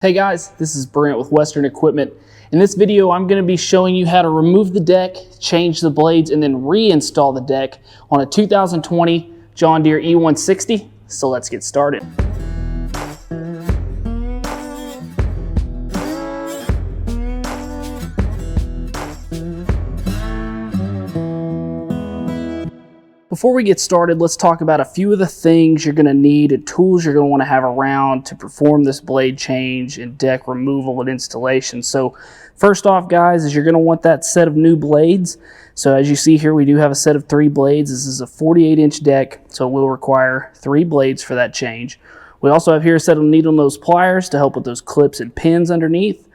Hey guys, this is Brent with Western Equipment. In this video, I'm going to be showing you how to remove the deck, change the blades, and then reinstall the deck on a 2020 John Deere E160. So let's get started. Before we get started, let's talk about a few of the things you're going to need and tools you're going to want to have around to perform this blade change and deck removal and installation. So first off, guys, is you're going to want that set of new blades. So as you see here, we do have a set of 3 blades. This is a 48-inch deck, so it will require 3 blades for that change. We also have here a set of needle nose pliers to help with those clips and pins underneath.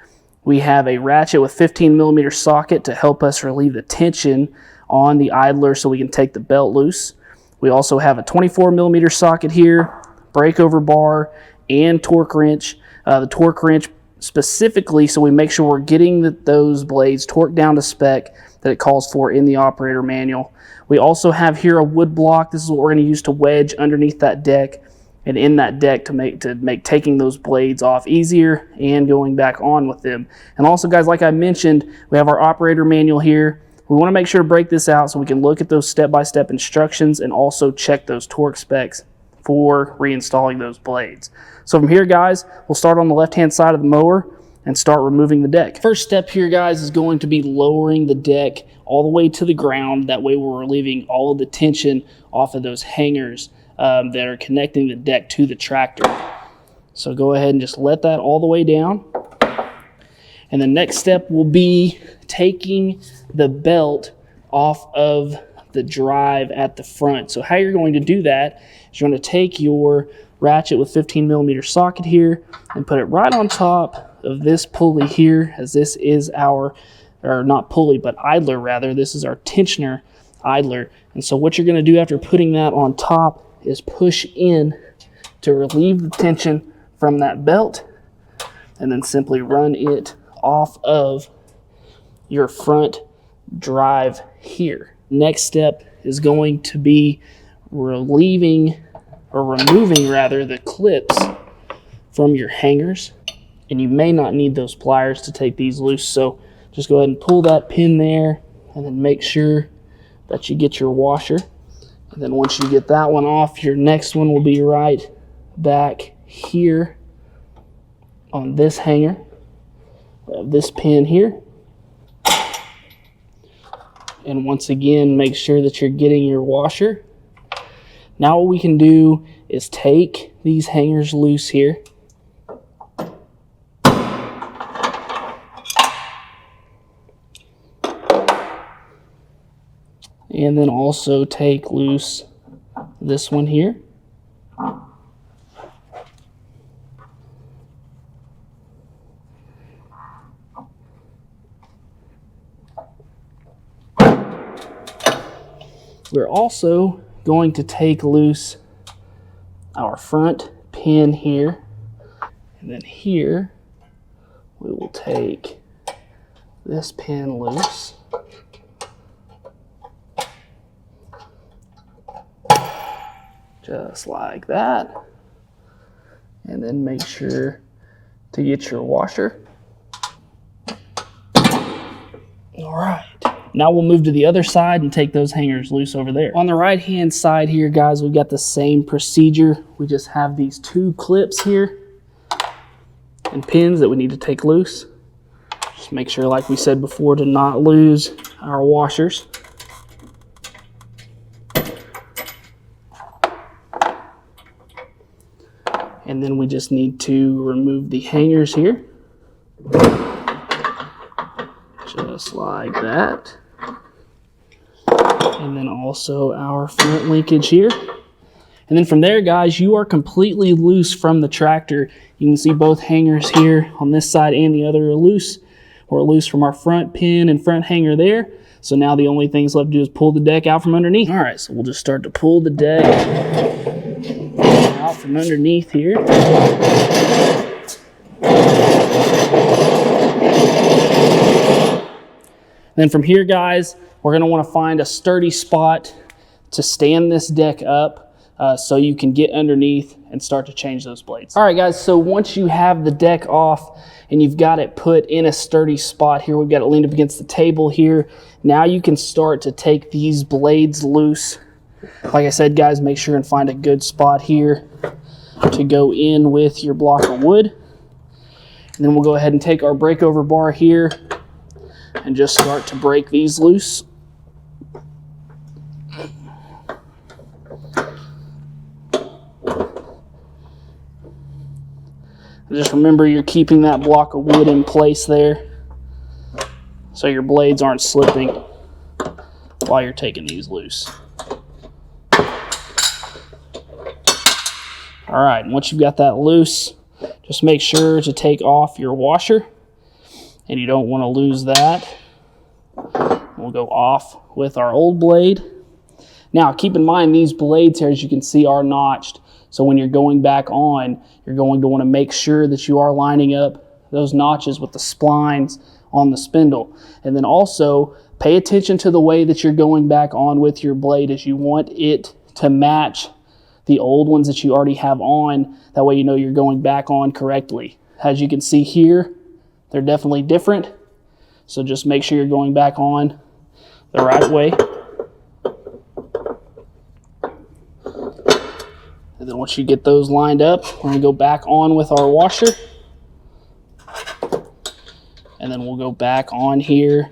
We have a ratchet with 15mm socket to help us relieve the tension on the idler so we can take the belt loose. We also have a 24mm socket here, breakover bar, and torque wrench. The torque wrench specifically so we make sure we're getting those blades torqued down to spec that it calls for in the operator manual. We also have here a wood block. This is what we're going to use to wedge underneath that deck and in that deck to make taking those blades off easier and going back on with them. And also, guys, like I mentioned, we have our operator manual here. We want to make sure to break this out so we can look at those step-by-step instructions and also check those torque specs for reinstalling those blades. So from here, guys, we'll start on the left-hand side of the mower and start removing the deck. First step here, guys, is going to be lowering the deck all the way to the ground. That way we're relieving all of the tension off of those hangers that are connecting the deck to the tractor. So go ahead and just let that all the way down. And the next step will be taking the belt off of the drive at the front. So how you're going to do that is you're going to take your ratchet with 15mm socket here and put it right on top of this pulley here, as this is our, or not pulley, but idler rather. This is our tensioner idler. And so what you're going to do after putting that on top is push in to relieve the tension from that belt and then simply run it off of your front drive here. Next step is going to be removing the clips from your hangers, and you may not need those pliers to take these loose, so just go ahead and pull that pin there and then make sure that you get your washer. And then once you get that one off, your next one will be right back here on this hanger of this pin here. And once again, make sure that you're getting your washer. Now what we can do is take these hangers loose here. And then also take loose this one here. We're also going to take loose our front pin here, and then here we will take this pin loose. Just like that. And then make sure to get your washer. All right. Now we'll move to the other side and take those hangers loose over there. On the right-hand side here, guys, we've got the same procedure. We just have these 2 clips here and pins that we need to take loose. Just make sure, like we said before, to not lose our washers. And then we just need to remove the hangers here. Just like that. And then also our front linkage here. And then from there, guys, you are completely loose from the tractor. You can see both hangers here on this side and the other are loose. We're loose from our front pin and front hanger there. So now the only things left to do is pull the deck out from underneath. All right, so we'll just start to pull the deck out from underneath here. Then from here, guys, we're going to want to find a sturdy spot to stand this deck up. so you can get underneath and start to change those blades. All right, guys, so once you have the deck off and you've got it put in a sturdy spot here, we've got it leaned up against the table here. Now you can start to take these blades loose. Like I said, guys, make sure and find a good spot here to go in with your block of wood. And then we'll go ahead and take our breakover bar here and just start to break these loose. Just remember you're keeping that block of wood in place there so your blades aren't slipping while you're taking these loose. All right, once you've got that loose, just make sure to take off your washer, and you don't want to lose that. We'll go off with our old blade. Now, keep in mind these blades here, as you can see, are notched. So when you're going back on, you're going to want to make sure that you are lining up those notches with the splines on the spindle. And then also pay attention to the way that you're going back on with your blade, as you want it to match the old ones that you already have on. That way you know you're going back on correctly. As you can see here, they're definitely different. So just make sure you're going back on the right way. And then once you get those lined up, we're going to go back on with our washer. And then we'll go back on here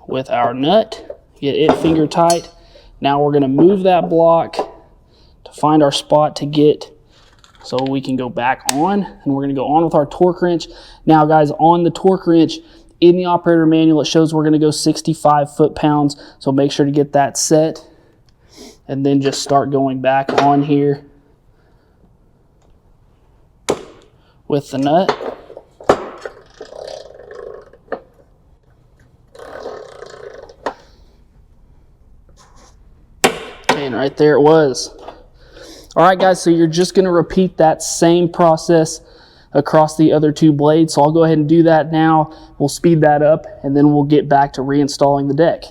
with our nut. Get it finger tight. Now we're going to move that block to find our spot to get so we can go back on. And we're going to go on with our torque wrench. Now, guys, on the torque wrench, in the operator manual, it shows we're going to go 65 foot-pounds. So make sure to get that set. And then just start going back on here with the nut. And right there it was. All right, guys, so you're just going to repeat that same process across the other two blades. So I'll go ahead and do that now. We'll speed that up, and then we'll get back to reinstalling the deck.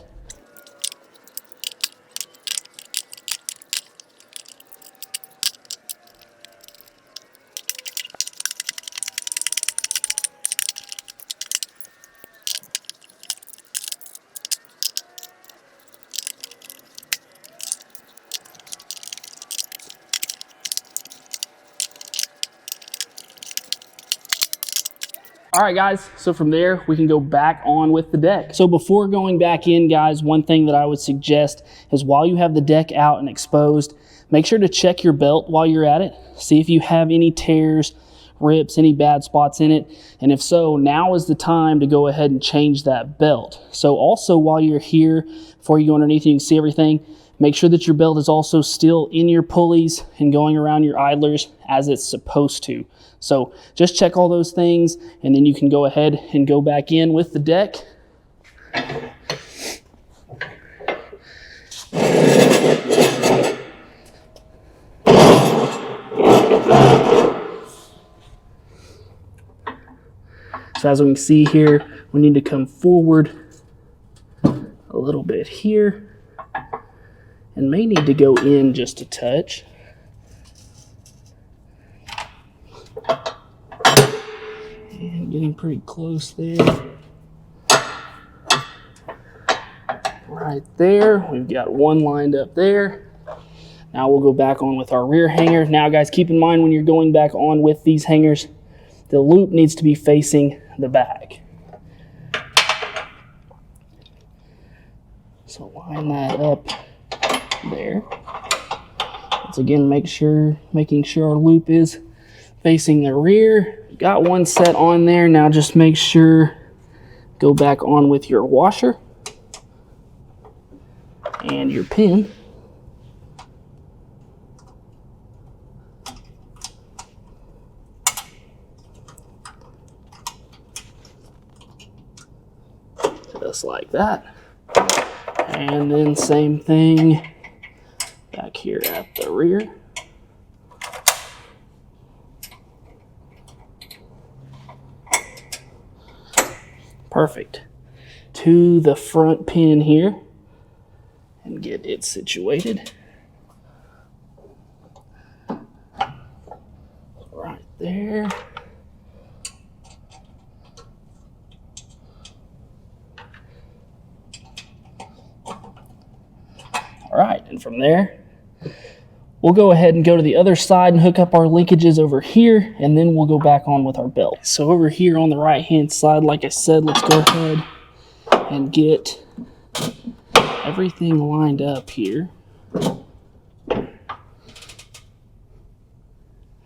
All right, guys, so from there, we can go back on with the deck. So before going back in, guys, one thing that I would suggest is while you have the deck out and exposed, make sure to check your belt while you're at it. See if you have any tears, rips, any bad spots in it. And if so, now is the time to go ahead and change that belt. So also while you're here, before you go underneath, you can see everything. Make sure that your belt is also still in your pulleys and going around your idlers as it's supposed to. So just check all those things, and then you can go ahead and go back in with the deck. So as we can see here, we need to come forward a little bit here, and may need to go in just a touch. And getting pretty close there. Right there, we've got one lined up there. Now we'll go back on with our rear hanger. Now, guys, keep in mind when you're going back on with these hangers, the loop needs to be facing the back. So line that up there. Once again, making sure our loop is facing the rear. Got one set on there. Now just make sure, go back on with your washer and your pin. Just like that. And then same thing back here at the rear. Perfect. To the front pin here and get it situated. there. All right, and from there, we'll go ahead and go to the other side and hook up our linkages over here, and then we'll go back on with our belt. So over here on the right-hand side, like I said, let's go ahead and get everything lined up here.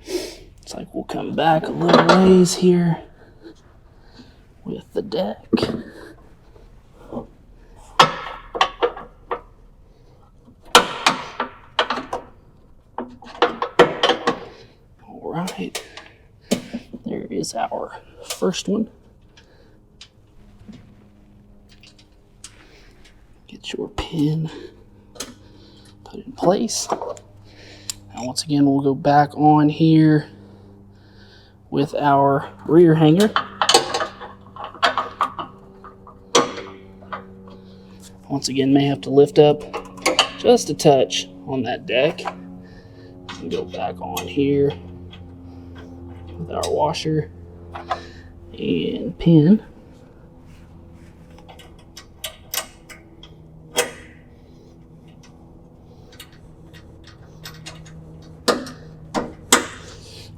It's like we'll come back a little ways here with the deck. Right, there is our first one. Get your pin put in place. Now once again, we'll go back on here with our rear hanger. Once again, may have to lift up just a touch on that deck and go back on here with our washer and pin.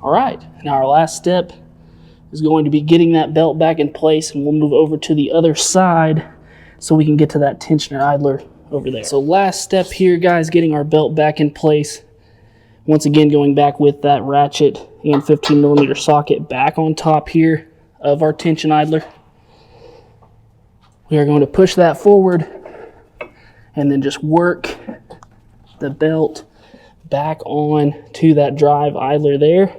All right, now our last step is going to be getting that belt back in place, and we'll move over to the other side so we can get to that tensioner idler over there. So last step here, guys, getting our belt back in place. Once again, going back with that ratchet and 15mm socket back on top here of our tension idler. We are going to push that forward and then just work the belt back on to that drive idler there,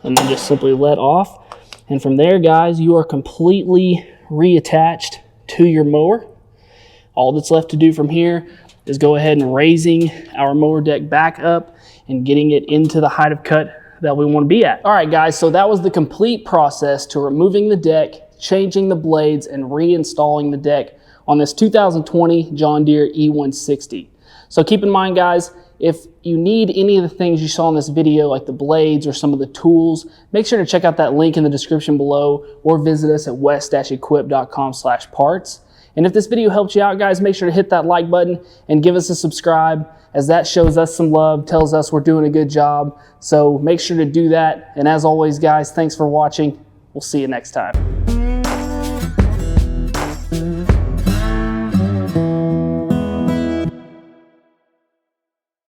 and then just simply let off. And from there, guys, you are completely reattached to your mower. All that's left to do from here is go ahead and raising our mower deck back up and getting it into the height of cut that we want to be at. All right, guys, so that was the complete process to removing the deck, changing the blades, and reinstalling the deck on this 2020 John Deere E160. So keep in mind, guys, if you need any of the things you saw in this video, like the blades or some of the tools, make sure to check out that link in the description below or visit us at west-equip.com/parts. And if this video helped you out, guys, make sure to hit that like button and give us a subscribe, as that shows us some love, tells us we're doing a good job. So make sure to do that. And as always, guys, thanks for watching. We'll see you next time.